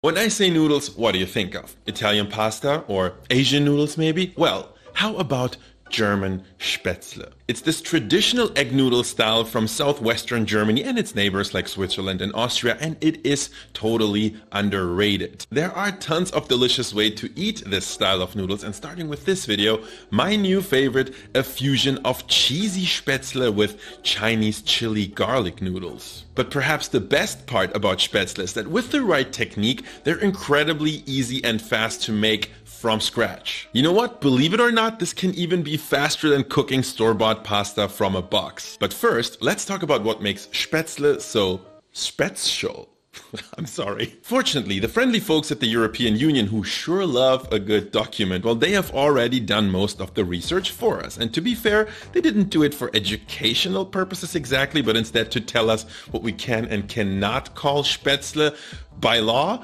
When I say noodles, what do you think of? Italian pasta or Asian noodles maybe? Well, how about German Spätzle? It's this traditional egg noodle style from southwestern Germany and its neighbors like Switzerland and Austria, and it is totally underrated. There are tons of delicious ways to eat this style of noodles, and starting with this video, my new favorite, a fusion of cheesy Spätzle with Chinese chili garlic noodles. But perhaps the best part about Spätzle is that with the right technique, they're incredibly easy and fast to make from scratch. You know what? Believe it or not, this can even be faster than cooking store-bought pasta from a box. But first, let's talk about what makes Spätzle so special. I'm sorry. Fortunately, the friendly folks at the European Union who sure love a good document, well, they have already done most of the research for us. And to be fair, they didn't do it for educational purposes exactly, but instead to tell us what we can and cannot call Spätzle by law.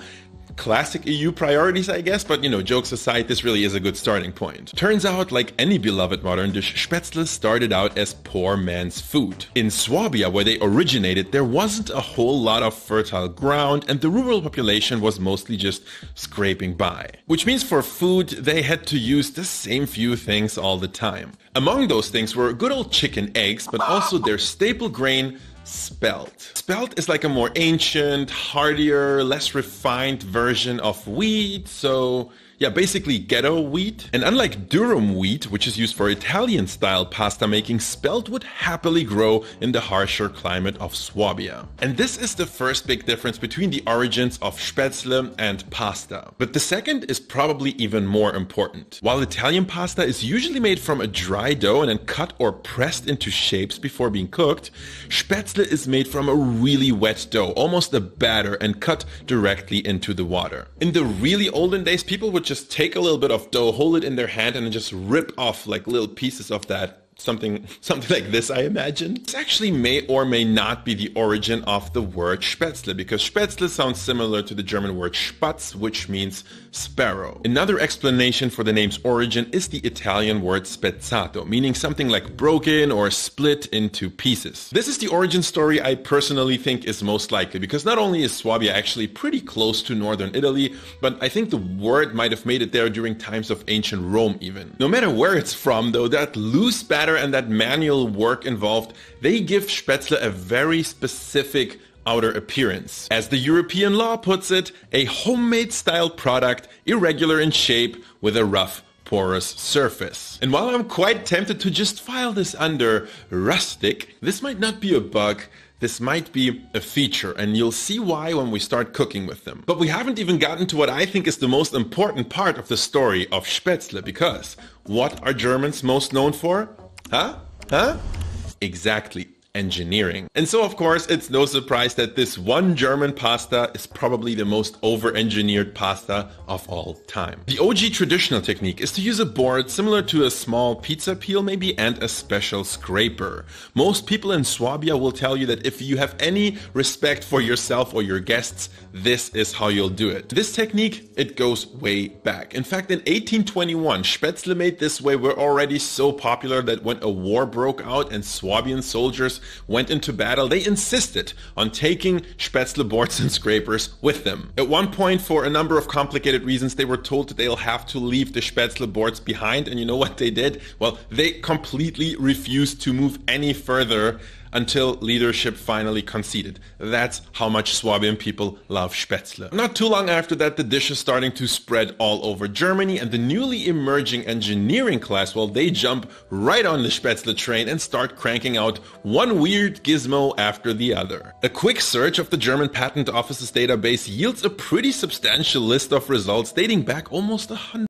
Classic EU priorities, I guess, but you know, jokes aside, this really is a good starting point. Turns out, like any beloved modern dish, Spätzle started out as poor man's food. In Swabia, where they originated, there wasn't a whole lot of fertile ground, and the rural population was mostly just scraping by. Which means for food, they had to use the same few things all the time. Among those things were good old chicken eggs, but also their staple grain, spelt. Spelt is like a more ancient, hardier, less refined version of wheat, so yeah, basically ghetto wheat. And unlike durum wheat, which is used for Italian-style pasta making, spelt would happily grow in the harsher climate of Swabia. And this is the first big difference between the origins of Spätzle and pasta. But the second is probably even more important. While Italian pasta is usually made from a dry dough and then cut or pressed into shapes before being cooked, Spätzle is made from a really wet dough, almost a batter, and cut directly into the water. In the really olden days, people would just take a little bit of dough, hold it in their hand, and then just rip off like little pieces of that. Something like this, I imagine. This actually may or may not be the origin of the word Spätzle, because Spätzle sounds similar to the German word Spatz, which means sparrow. Another explanation for the name's origin is the Italian word spezzato, meaning something like broken or split into pieces. This is the origin story I personally think is most likely, because not only is Swabia actually pretty close to northern Italy, but I think the word might have made it there during times of ancient Rome even. No matter where it's from though, that loose batter and that manual work involved, they give Spätzle a very specific outer appearance. As the European law puts it, a homemade style product, irregular in shape, with a rough, porous surface. And while I'm quite tempted to just file this under rustic, this might not be a bug. This might be a feature, and you'll see why when we start cooking with them. But we haven't even gotten to what I think is the most important part of the story of Spätzle, because what are Germans most known for? Huh? Exactly. Engineering. And so of course it's no surprise that this one German pasta is probably the most over-engineered pasta of all time. The OG traditional technique is to use a board similar to a small pizza peel maybe, and a special scraper. Most people in Swabia will tell you that if you have any respect for yourself or your guests, this is how you'll do it. This technique, it goes way back. In fact, in 1821, Spätzle made this way were already so popular that when a war broke out and Swabian soldiers went into battle, they insisted on taking Spätzle boards and scrapers with them. At one point, for a number of complicated reasons, they were told that they'll have to leave the Spätzle boards behind, and you know what they did? Well, they completely refused to move any further until leadership finally conceded. That's how much Swabian people love Spätzle. Not too long after that, the dish is starting to spread all over Germany, and the newly emerging engineering class, well, they jump right on the Spätzle train and start cranking out one weird gizmo after the other. A quick search of the German Patent Office's database yields a pretty substantial list of results dating back almost 100